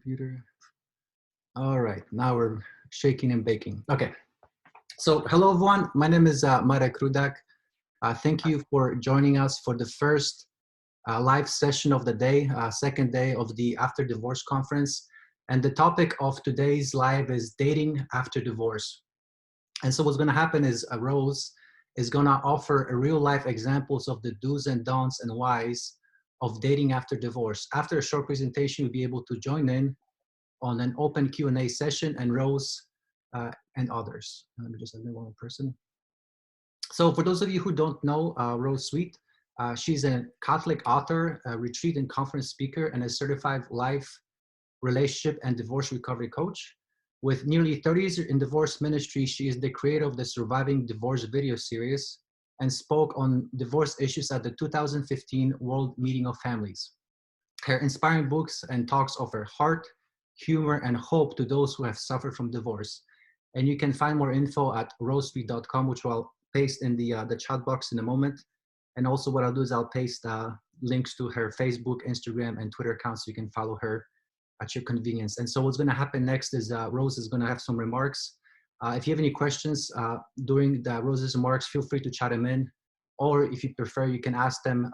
computer. All right, now we're shaking and baking. Okay, so hello everyone. My name is Marek Rudak. Thank you for joining us for the first live session of the day, second day of the After Divorce Conference. And the topic of today's live is dating after divorce. And so what's gonna happen is Rose is gonna offer a real life examples of the do's and don'ts and whys of dating after divorce. After a short presentation, you'll be able to join in on an open Q&A session, and Rose and others. Let me just add one person. So for those of you who don't know Rose Sweet, she's a Catholic author, a retreat and conference speaker, and a certified life, relationship, and divorce recovery coach. With nearly 30 years in divorce ministry, she is the creator of the Surviving Divorce video series and spoke on divorce issues at the 2015 World Meeting of Families. Her inspiring books and talks offer heart, humor, and hope to those who have suffered from divorce. And you can find more info at rosesweet.com, which I'll paste in the chat box in a moment. And also what I'll do is I'll paste links to her Facebook, Instagram, and Twitter accounts so you can follow her at your convenience. And so what's gonna happen next is Rose is gonna have some remarks. If you have any questions during Rose's remarks, feel free to chat them in. Or if you prefer, you can ask them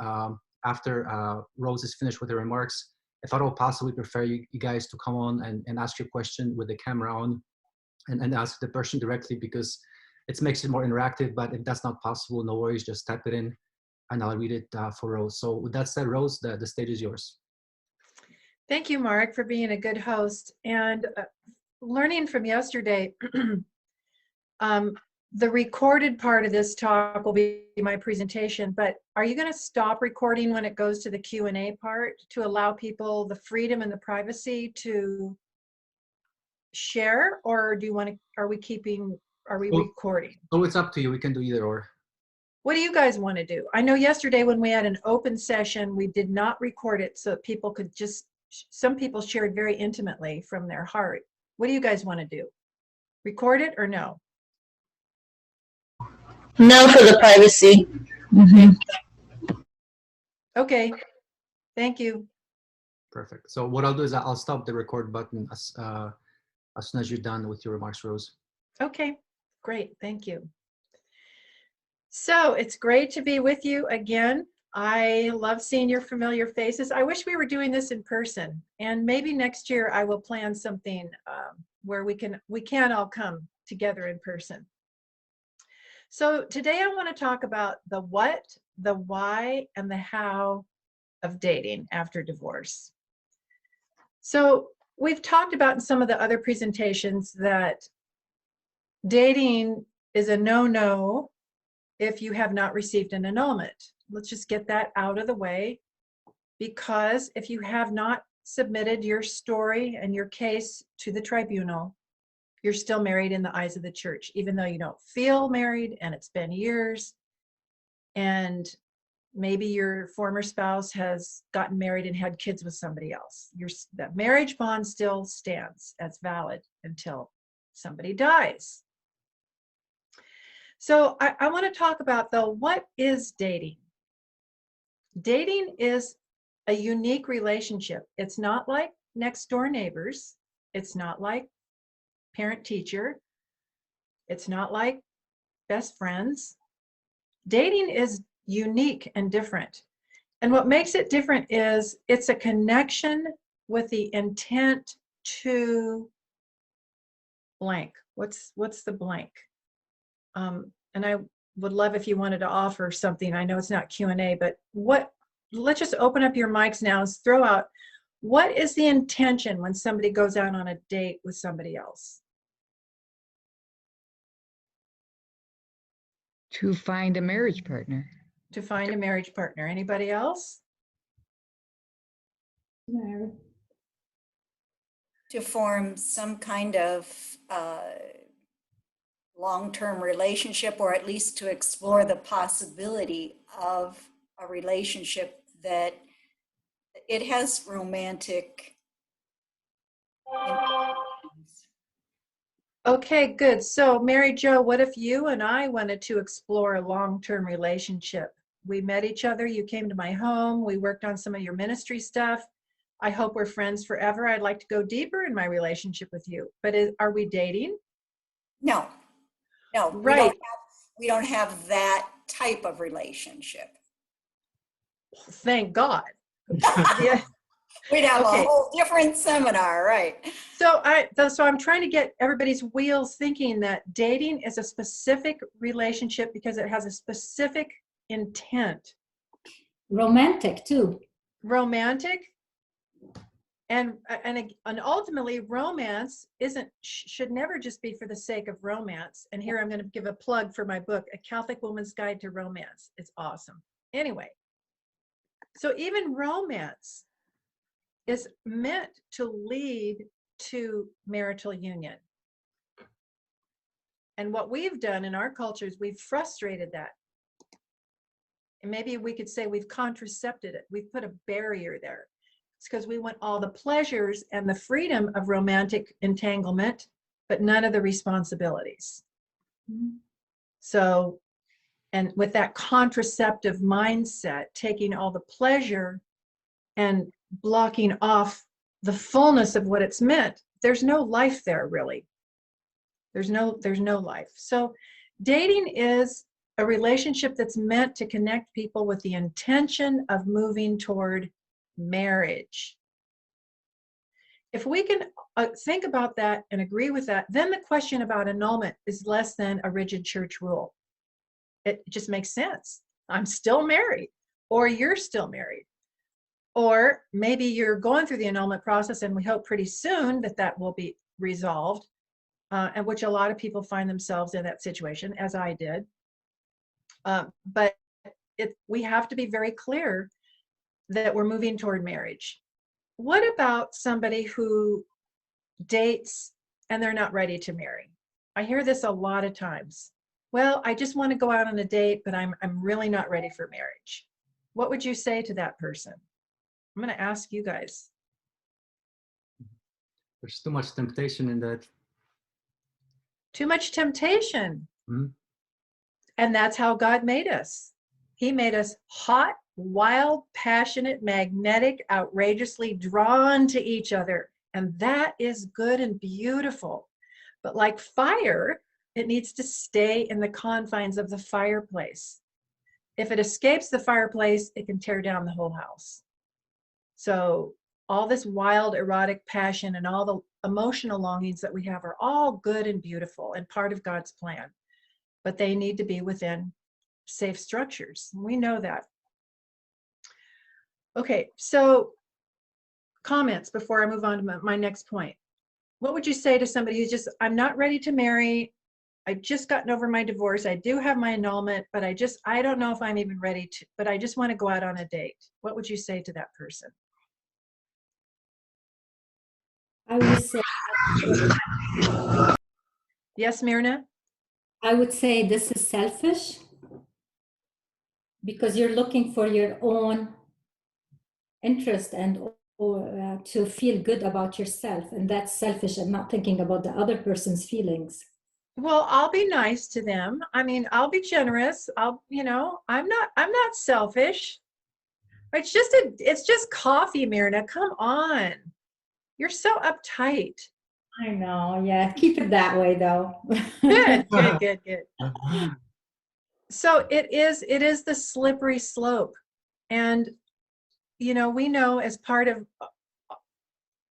after Rose is finished with her remarks. If at all possible, we prefer you guys to come on and ask your question with the camera on and ask the person directly, because it makes it more interactive. But if that's not possible, no worries, just type it in and I'll read it for Rose. So with that said, Rose, the stage is yours. Thank you, Mark, for being a good host. And learning from yesterday, the recorded part of this talk will be my presentation, but are you going to stop recording when it goes to the Q&A part to allow people the freedom and the privacy to share, or do you want to, are we recording? So it's up to you. We can do either or. What do you guys want to do? I know yesterday when we had an open session, we did not record it so people could just, some people shared very intimately from their heart. What do you guys want to do? Record it or no? No, for the privacy. Okay, thank you. Perfect. So what I'll do is I'll stop the record button as soon as you're done with your remarks, Rose. Okay, great, thank you. So it's great to be with you again. I love seeing your familiar faces. I wish we were doing this in person, and maybe next year I will plan something where we can all come together in person. So today I want to talk about the what, the why, and the how of dating after divorce. So we've talked about in some of the other presentations that dating is a no-no if you have not received an annulment. Let's just get that out of the way, because if you have not submitted your story and your case to the tribunal, you're still married in the eyes of the church, even though you don't feel married and it's been years, and maybe your former spouse has gotten married and had kids with somebody else. That marriage bond still stands as valid until somebody dies. So I want to talk about, though, what is dating? Dating is a unique relationship. It's not like next door neighbors. It's not like parent-teacher. It's not like best friends. Dating is unique and different. And what makes it different is it's a connection with the intent to blank. What's the blank? And I would love if you wanted to offer something. I know it's not Q&A, but let's just open up your mics now and throw out, what is the intention when somebody goes out on a date with somebody else? To find a marriage partner. To find a marriage partner. Anybody else? No. To form some kind of long-term relationship, or at least to explore the possibility of a relationship that it has romantic implications. Okay, good. So Mary Jo, what if you and I wanted to explore a long-term relationship? We met each other, you came to my home, we worked on some of your ministry stuff. I hope we're friends forever. I'd like to go deeper in my relationship with you. But are we dating? No, no, Right. we don't have that type of relationship. Thank God. Yeah. We'd have Okay. a whole different seminar, right? So I'm trying to get everybody's wheels thinking that dating is a specific relationship because it has a specific intent. Romantic too. Romantic, and ultimately romance should never just be for the sake of romance. And here I'm going to give a plug for my book, A Catholic Woman's Guide to Romance. It's awesome. Anyway, so even romance is meant to lead to marital union. And what we've done in our cultures, we've frustrated that. And maybe we could say we've contracepted it. We've put a barrier there. It's because we want all the pleasures and the freedom of romantic entanglement, but none of the responsibilities. So, and with that contraceptive mindset, taking all the pleasure and blocking off the fullness of what it's meant, there's no life there really. There's no life. So dating is a relationship that's meant to connect people with the intention of moving toward marriage. If we can think about that and agree with that, then the question about annulment is less than a rigid church rule. It just makes sense. I'm still married, or you're still married. Or maybe you're going through the annulment process, and we hope pretty soon that will be resolved, and which a lot of people find themselves in that situation, as I did. But we have to be very clear that we're moving toward marriage. What about somebody who dates and they're not ready to marry? I hear this a lot of times. Well, I just want to go out on a date, but I'm really not ready for marriage. What would you say to that person? I'm going to ask you guys. There's too much temptation in that. Too much temptation. Mm-hmm. And that's how God made us. He made us hot, wild, passionate, magnetic, outrageously drawn to each other. And that is good and beautiful. But like fire, it needs to stay in the confines of the fireplace. If it escapes the fireplace, it can tear down the whole house. So all this wild, erotic passion and all the emotional longings that we have are all good and beautiful and part of God's plan. But they need to be within safe structures. We know that. Okay, so comments before I move on to my next point. What would you say to somebody who's just, I'm not ready to marry. I've just gotten over my divorce. I do have my annulment, but I don't know if I'm even ready to, but I just want to go out on a date. What would you say to that person? I would say, Yes, Myrna? I would say this is selfish because you're looking for your own interest and to feel good about yourself, and that's selfish and not thinking about the other person's feelings. Well, I'll be nice to them. I mean, I'll be generous. I'm not selfish. It's just coffee, Myrna. Come on. You're so uptight. I know, yeah. Keep it that way though. Good. So it is the slippery slope. And, we know as part of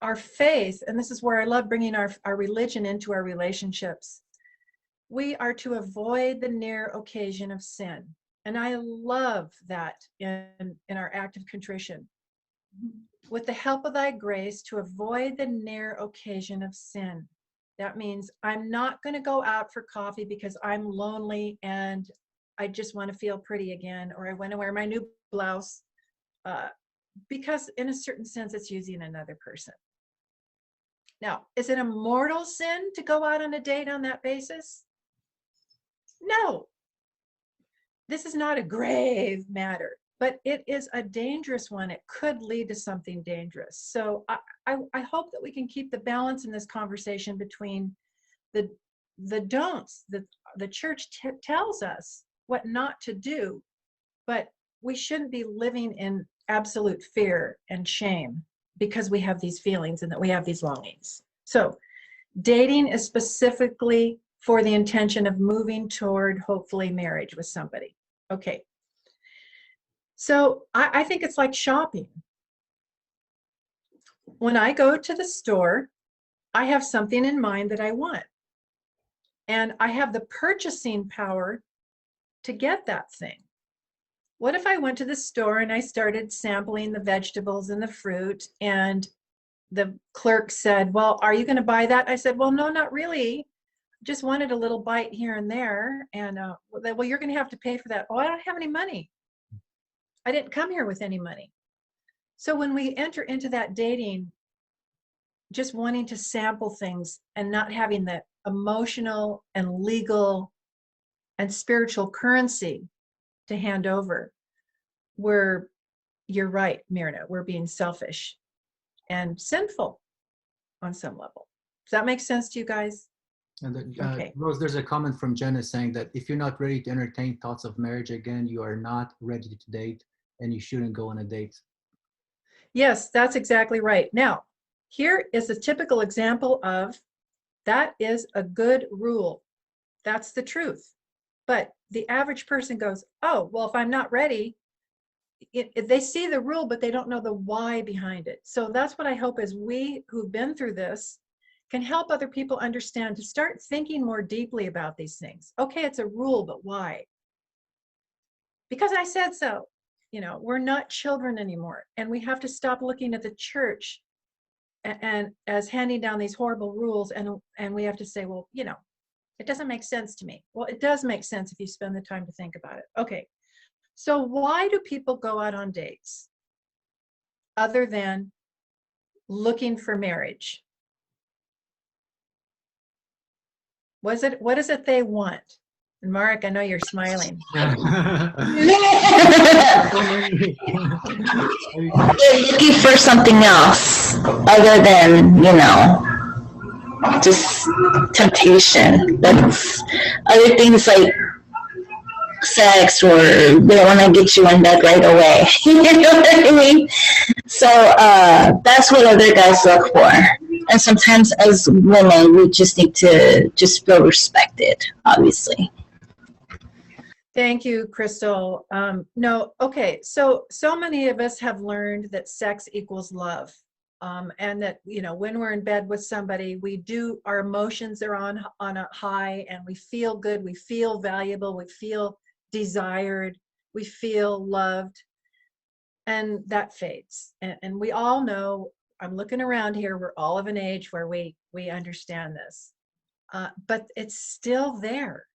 our faith, and this is where I love bringing our religion into our relationships, we are to avoid the near occasion of sin. And I love that in our act of contrition. With the help of thy grace, to avoid the near occasion of sin. That means I'm not going to go out for coffee because I'm lonely and I just want to feel pretty again, or I want to wear my new blouse, because in a certain sense, it's using another person. Now, is it a mortal sin to go out on a date on that basis? No. This is not a grave matter, but it is a dangerous one. It could lead to something dangerous. So I hope that we can keep the balance in this conversation between the don'ts that the church tells us what not to do, but we shouldn't be living in absolute fear and shame because we have these feelings and that we have these longings. So dating is specifically for the intention of moving toward hopefully marriage with somebody. Okay. So I think it's like shopping. When I go to the store, I have something in mind that I want. And I have the purchasing power to get that thing. What if I went to the store and I started sampling the vegetables and the fruit, and the clerk said, well, are you going to buy that? I said, well, no, not really. Just wanted a little bite here and there. And well, you're going to have to pay for that. Oh, I don't have any money. I didn't come here with any money. So when we enter into that dating, just wanting to sample things and not having the emotional and legal and spiritual currency to hand over, you're right, Myrna, we're being selfish and sinful on some level. Does that make sense to you guys? And then, Okay. Rose, there's a comment from Jenna saying that if you're not ready to entertain thoughts of marriage again, you are not ready to date, and you shouldn't go on a date. Yes, that's exactly right. Now, here is a typical example of that is a good rule. That's the truth. But the average person goes, oh, well, if I'm not ready, they see the rule, but they don't know the why behind it. So that's what I hope is we who've been through this can help other people understand, to start thinking more deeply about these things. Okay, it's a rule, but why? Because I said so. You know, we're not children anymore, and we have to stop looking at the church and as handing down these horrible rules, and we have to say, well, you know, it doesn't make sense to me. Well, it does make sense if you spend the time to think about it. Okay, so why do people go out on dates other than looking for marriage? What is it they want? And Mark, I know you're smiling. They're looking for something else other than, you know, just temptation. That's other things like sex, or they want to get you in bed right away. You know what I mean? So that's what other guys look for. And sometimes as women, we just need to just feel respected, obviously. Thank you, Crystal. No, okay. So many of us have learned that sex equals love. And that, you know, when we're in bed with somebody, our emotions are on a high, and we feel good. We feel valuable. We feel desired. We feel loved. And that fades. And we all know, I'm looking around here, we're all of an age where we understand this. But it's still there.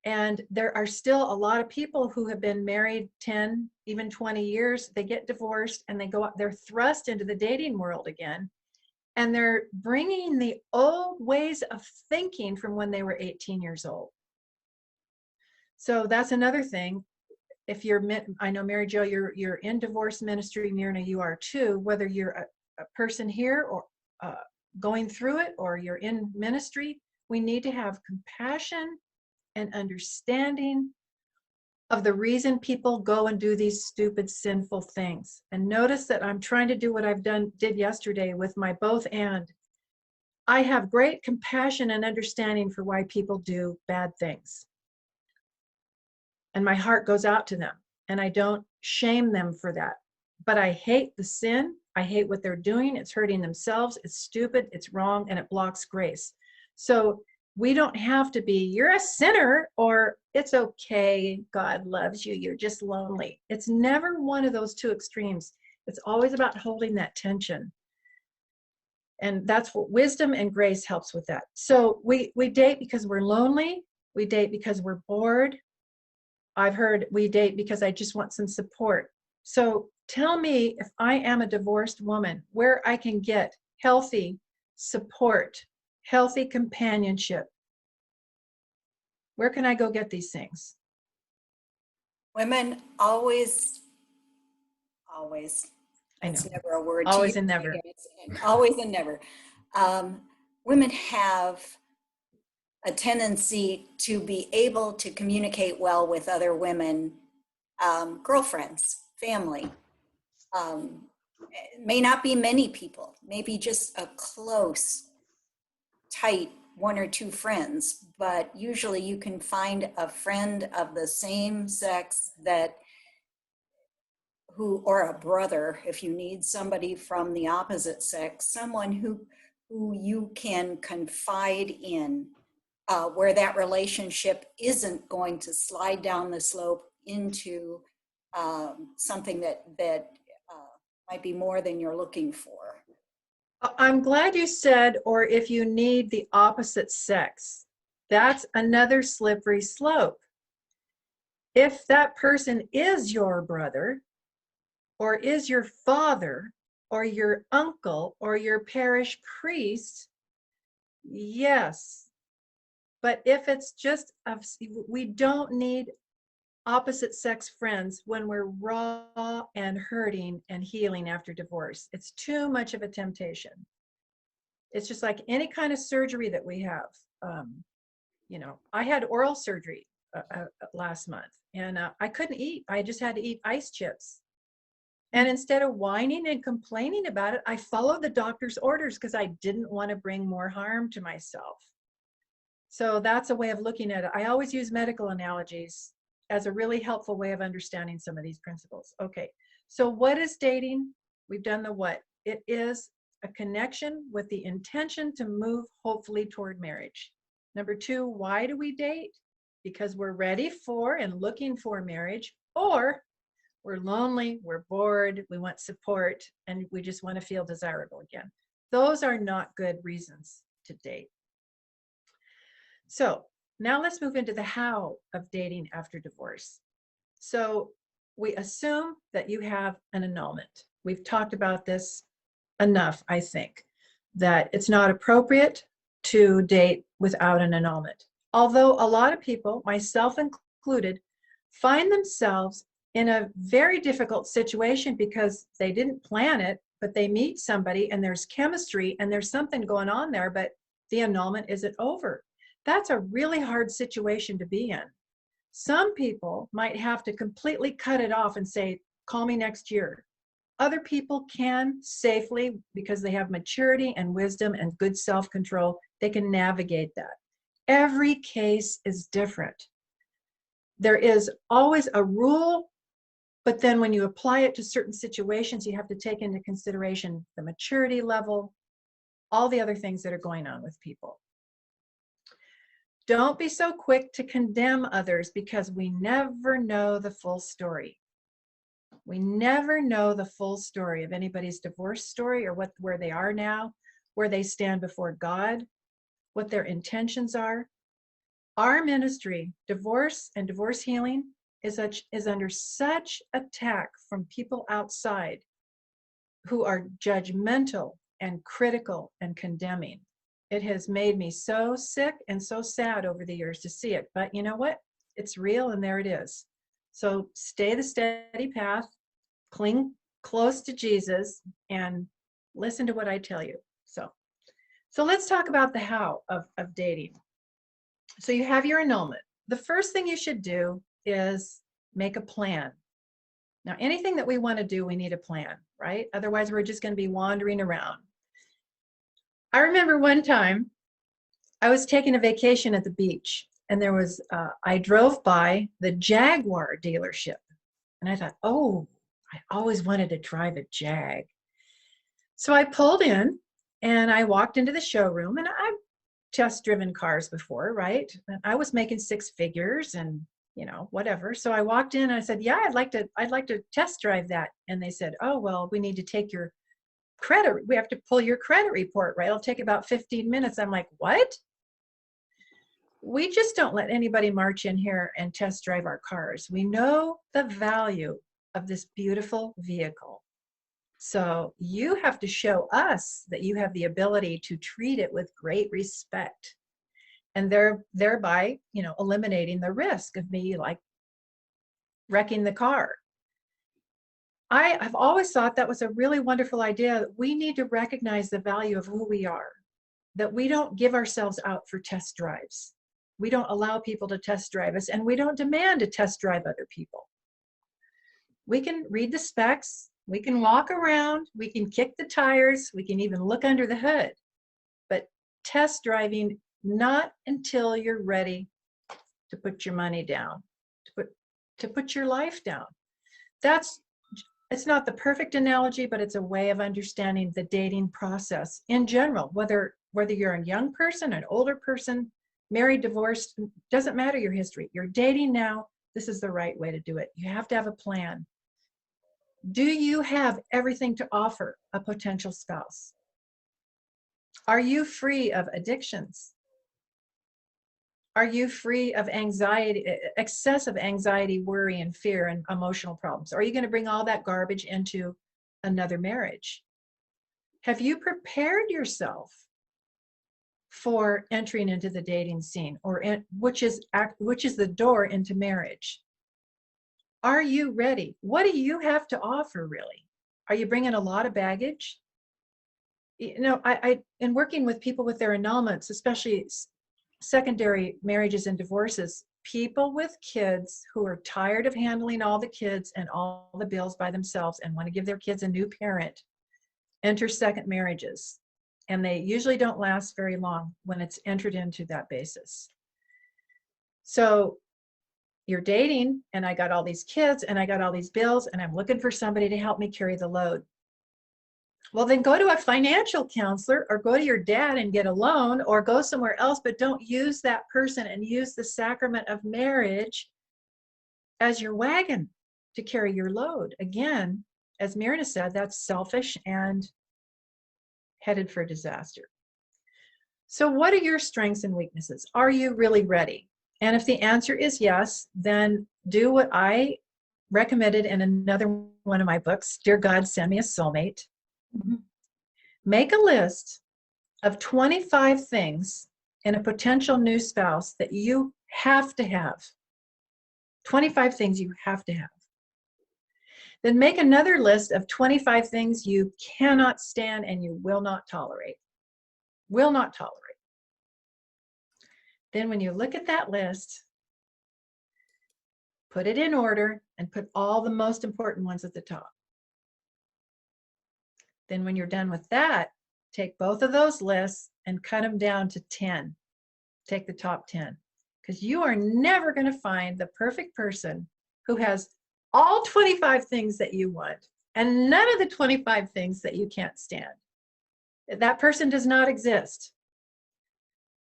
And there are still a lot of people who have been married 10, even 20 years. They get divorced and they're thrust into the dating world again. And they're bringing the old ways of thinking from when they were 18 years old. So that's another thing. If I know Mary Jo, you're in divorce ministry, Myrna, you are too, whether you're a person here or going through it, or you're in ministry, we need to have compassion and understanding of the reason people go and do these stupid, sinful things. And notice that I'm trying to do what did yesterday with my both and. I have great compassion and understanding for why people do bad things. And my heart goes out to them, and I don't shame them for that. But I hate the sin. I hate what they're doing. It's hurting themselves. It's stupid. It's wrong, and it blocks grace. So we don't have to be, you're a sinner, or it's okay, God loves you, you're just lonely. It's never one of those two extremes. It's always about holding that tension. And that's what wisdom and grace helps with that. So we date because we're lonely. We date because we're bored. I've heard we date because I just want some support. So tell me, if I am a divorced woman, where I can get healthy support, healthy companionship. Where can I go get these things? Women always, I know. it's never a word. Always to and use, never. Always and never. Women have a tendency to be able to communicate well with other women, girlfriends, family. It may not be many people, maybe just a close, tight 1 or 2 friends, but usually you can find a friend of the same sex or a brother, if you need somebody from the opposite sex, someone who you can confide in, where that relationship isn't going to slide down the slope into something that might be more than you're looking for. I'm glad you said, or if you need the opposite sex. That's another slippery slope. If that person is your brother, or is your father, or your uncle, or your parish priest, yes. But if it's just, we don't need opposite sex friends when we're raw and hurting and healing after divorce. It's too much of a temptation. It's just like any kind of surgery that we have. You know, I had oral surgery last month, and I couldn't eat. I just had to eat ice chips. And instead of whining and complaining about it, I followed the doctor's orders because I didn't want to bring more harm to myself. So that's a way of looking at it. I always use medical analogies as a really helpful way of understanding some of these principles. Okay, so what is dating? We've done the what. It is a connection with the intention to move hopefully toward marriage. Number 2, why do we date? Because we're ready for and looking for marriage, or we're lonely, we're bored, we want support, and we just want to feel desirable again. Those are not good reasons to date. So now let's move into the how of dating after divorce. So we assume that you have an annulment. We've talked about this enough, I think, that it's not appropriate to date without an annulment. Although a lot of people, myself included, find themselves in a very difficult situation because they didn't plan it, but they meet somebody and there's chemistry and there's something going on there, but the annulment isn't over. That's a really hard situation to be in. Some people might have to completely cut it off and say, call me next year. Other people can safely, because they have maturity and wisdom and good self-control, they can navigate that. Every case is different. There is always a rule, but then when you apply it to certain situations, you have to take into consideration the maturity level, all the other things that are going on with people. Don't be so quick to condemn others because we never know the full story. We never know the full story of anybody's divorce story or where they are now, where they stand before God, what their intentions are. Our ministry, divorce and divorce healing, is under such attack from people outside who are judgmental and critical and condemning. It has made me so sick and so sad over the years to see it. But you know what? It's real, and there it is. So stay the steady path, cling close to Jesus, and listen to what I tell you. So let's talk about the how of dating. So you have your annulment. The first thing you should do is make a plan. Now, anything that we want to do, we need a plan, right? Otherwise, we're just going to be wandering around. I remember one time I was taking a vacation at the beach, and there was, I drove by the Jaguar dealership, and I thought, oh, I always wanted to drive a Jag. So I pulled in and I walked into the showroom, and I've test driven cars before, right? And I was making 6 figures and, you know, whatever. So I walked in and I said, yeah, I'd like to test drive that. And they said, oh, well, we need to take your credit. We have to pull your credit report, right? It'll take about 15 minutes. I'm like, what? We just don't let anybody march in here and test drive our cars. We know the value of this beautiful vehicle. So you have to show us that you have the ability to treat it with great respect, and thereby, you know, eliminating the risk of me like wrecking the car. I have always thought that was a really wonderful idea. We need to recognize the value of who we are, that we don't give ourselves out for test drives. We don't allow people to test drive us, and we don't demand to test drive other people. We can read the specs, We can walk around, we can kick the tires, we can even look under the hood. But test driving, not until you're ready to put your money down, to put your life down. It's not the perfect analogy, but it's a way of understanding the dating process in general, whether you're a young person, an older person, married, divorced, doesn't matter your history. You're dating now, this is the right way to do it. You have to have a plan. Do you have everything to offer a potential spouse? Are you free of addictions? Are you free of anxiety, excessive anxiety, worry, and fear, and emotional problems? Are you going to bring all that garbage into another marriage? Have you prepared yourself for entering into the dating scene, which is the door into marriage? Are you ready? What do you have to offer, really? Are you bringing a lot of baggage? You know, I in working with people with their annulments, especially secondary marriages and divorces, people with kids who are tired of handling all the kids and all the bills by themselves and want to give their kids a new parent enter second marriages. And they usually don't last very long when it's entered into that basis. So you're dating, and I got all these kids and I got all these bills, and I'm looking for somebody to help me carry the load. Well, then go to a financial counselor, or go to your dad and get a loan, or go somewhere else, but don't use that person and use the sacrament of marriage as your wagon to carry your load. Again, as Myrna said, that's selfish and headed for disaster. So what are your strengths and weaknesses? Are you really ready? And if the answer is yes, then do what I recommended in another one of my books, Dear God, Send Me a Soulmate. Make a list of 25 things in a potential new spouse that you have to have. 25 things you have to have. Then make another list of 25 things you cannot stand and you will not tolerate. Will not tolerate. Then when you look at that list, put it in order and put all the most important ones at the top. Then when you're done with that, take both of those lists and cut them down to 10. Take the top 10. Because you are never going to find the perfect person who has all 25 things that you want and none of the 25 things that you can't stand. That person does not exist.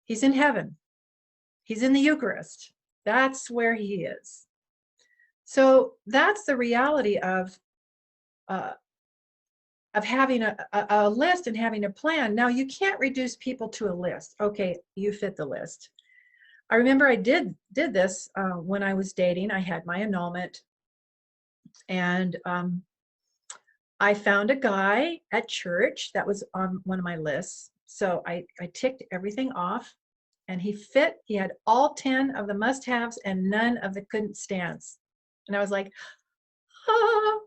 He's in heaven. He's in the Eucharist. That's where he is. So that's the reality of having a list and having a plan. Now, you can't reduce people to a list. Okay, you fit the list. I remember I did this when I was dating. I had my annulment, and I found a guy at church that was on one of my lists. So I ticked everything off, and he fit. He had all 10 of the must-haves and none of the couldn't-stands. And I was like, ah.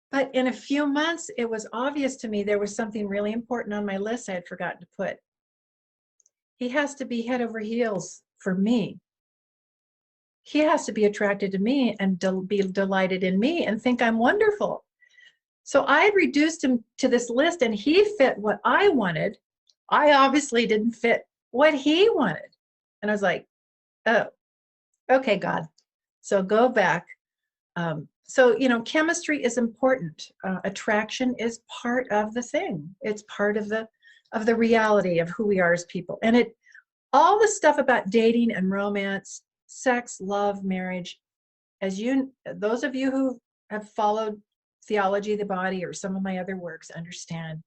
But in a few months, it was obvious to me there was something really important on my list I had forgotten to put. He has to be head over heels for me. He has to be attracted to me and be delighted in me and think I'm wonderful. So I had reduced him to this list, and he fit what I wanted. I obviously didn't fit what he wanted. And I was like, oh, okay, God. So go back. So, you know, chemistry is important. Attraction is part of the thing. It's part of the reality of who we are as people. And all the stuff about dating and romance, sex, love, marriage, those of you who have followed Theology of the Body or some of my other works understand,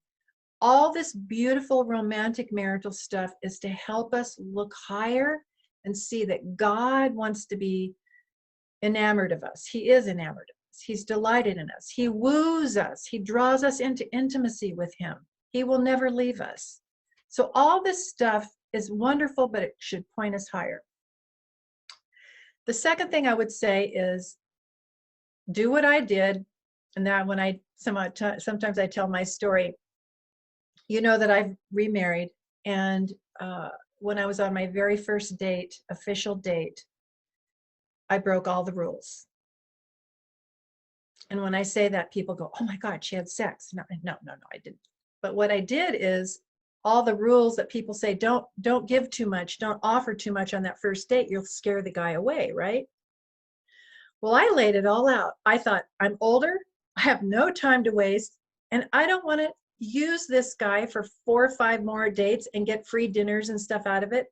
all this beautiful romantic marital stuff is to help us look higher and see that God wants to be enamored of us. He is enamored of us. He's delighted in us. He woos us. He draws us into intimacy with him. He will never leave us. So all this stuff is wonderful, but it should point us higher. The second thing I would say is do what I did. And that when sometimes I tell my story, you know that I've remarried. And when I was on my very first date, official date, I broke all the rules. And when I say that, people go, oh my God, she had sex. No, I didn't. But what I did is all the rules that people say, don't give too much, don't offer too much on that first date, you'll scare the guy away, right? Well, I laid it all out. I thought, I'm older, I have no time to waste, and I don't want to use this guy for 4 or 5 more dates and get free dinners and stuff out of it.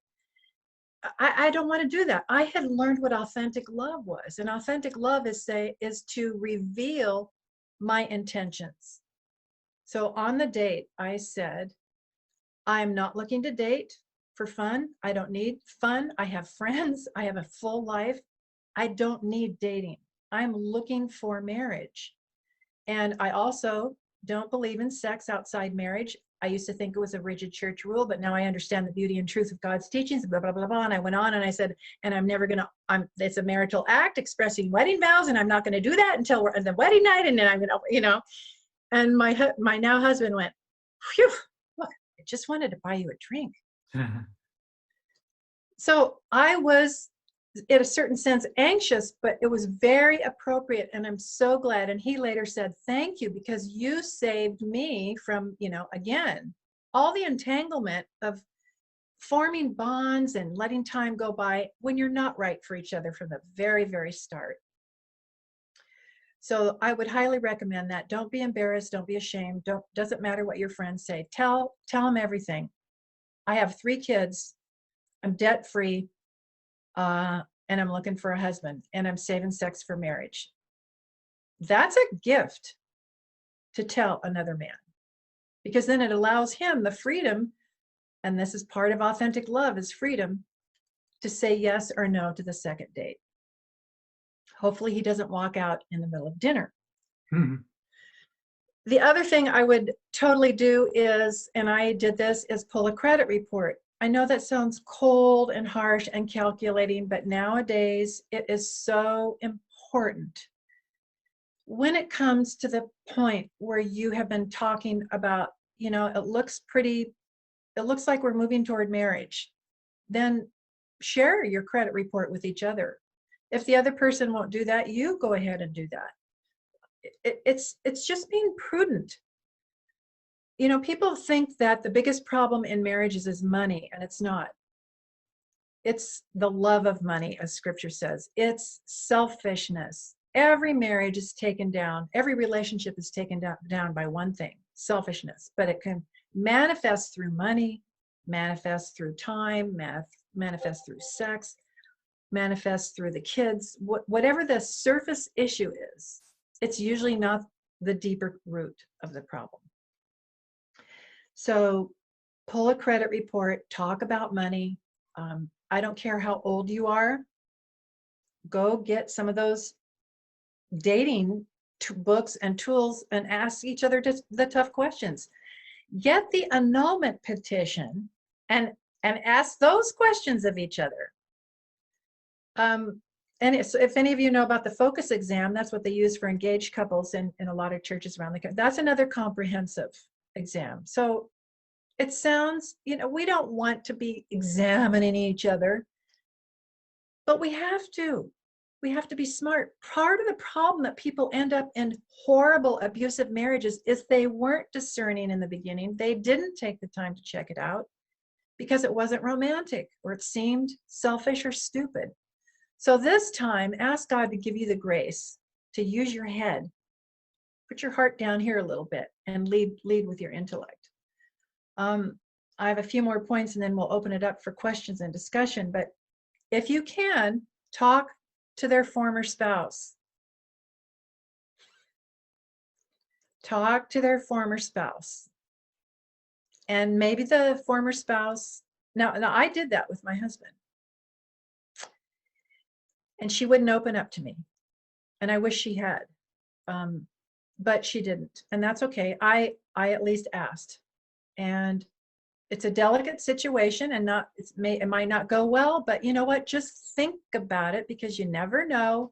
I don't want to do that. I had learned what authentic love was, and authentic love is to reveal my intentions. So on the date, I said, I'm not looking to date for fun. I don't need fun. I have friends. I have a full life. I don't need dating. I'm looking for marriage. And I also don't believe in sex outside marriage. I used to think it was a rigid church rule, but now I understand the beauty and truth of God's teachings, blah, blah, blah, blah. And I went on and I said, and I'm never going to, it's a marital act expressing wedding vows, and I'm not going to do that until we're at the wedding night. And then I'm going to, and my now husband went, phew, look, I just wanted to buy you a drink. So I was, in a certain sense, anxious, but it was very appropriate, and I'm so glad. And he later said, thank you, because you saved me from, again, all the entanglement of forming bonds and letting time go by when you're not right for each other from the very, very start. So I would highly recommend that. Don't be embarrassed. Don't be ashamed. Doesn't matter what your friends say. Tell them everything. I have 3 kids. I'm debt free. And I'm looking for a husband, and I'm saving sex for marriage. That's a gift to tell another man, because then it allows him the freedom, and this is part of authentic love, is freedom to say yes or no to the second date. Hopefully he doesn't walk out in the middle of dinner. Mhm. The other thing I would totally do is, and I did this, is pull a credit report. I know that sounds cold and harsh and calculating, but nowadays it is so important. When it comes to the point where you have been talking about, it looks like we're moving toward marriage, then share your credit report with each other. If the other person won't do that, you go ahead and do that. It's just being prudent. People think that the biggest problem in marriages is money, and it's not. It's the love of money, as scripture says. It's selfishness. Every marriage is taken down. Every relationship is taken down by one thing, selfishness. But it can manifest through money, manifest through time, manifest through sex, manifest through the kids. Whatever the surface issue is, it's usually not the deeper root of the problem. So pull a credit report, talk about money. I don't care how old you are. Go get some of those dating books and tools and ask each other the tough questions. Get the annulment petition and ask those questions of each other. And if any of you know about the focus exam, that's what they use for engaged couples in a lot of churches around the country. That's another comprehensive exam. So it sounds, we don't want to be examining each other, but we have to. We have to be smart. Part of the problem that people end up in horrible abusive marriages is they weren't discerning in the beginning. They didn't take the time to check it out because it wasn't romantic, or it seemed selfish or stupid. So this time, ask God to give you the grace to use your head. Put your heart down here a little bit and lead with your intellect. I have a few more points, and then we'll open it up for questions and discussion. But if you can, talk to their former spouse. Talk to their former spouse. And maybe the former spouse, now I did that with my husband. And she wouldn't open up to me. And I wish she had. But she didn't. And that's okay. I at least asked. And it's a delicate situation, and it might not go well, but you know what? Just think about it, because you never know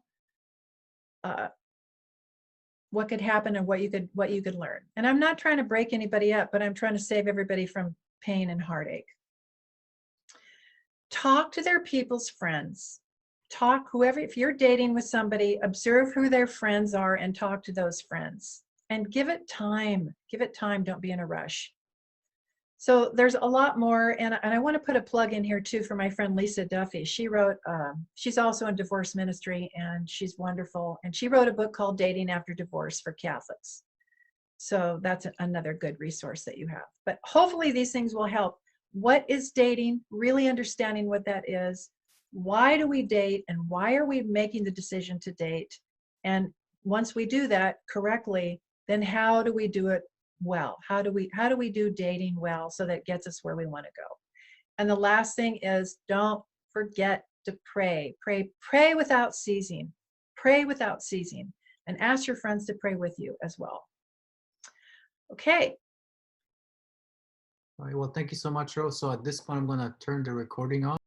what could happen and what you could learn. And I'm not trying to break anybody up, but I'm trying to save everybody from pain and heartache. Talk to their people's friends. talk, whoever, if you're dating with somebody, observe who their friends are and talk to those friends and give it time. Give it time. Don't be in a rush. So there's a lot more, and I want to put a plug in here too for my friend Lisa Duffy. She wrote, she's also in divorce ministry, and she's wonderful. And she wrote a book called Dating After Divorce for Catholics. So that's another good resource that you have. But hopefully these things will help. What is dating? Really understanding what that is. Why do we date, and why are we making the decision to date? And once we do that correctly, then how do we do it well? How do we do dating well so that gets us where we want to go? And the last thing is, don't forget to pray. Pray without ceasing. Pray without ceasing, and ask your friends to pray with you as well. Okay. All right, well, thank you so much, Rose. So at this point, I'm going to turn the recording off.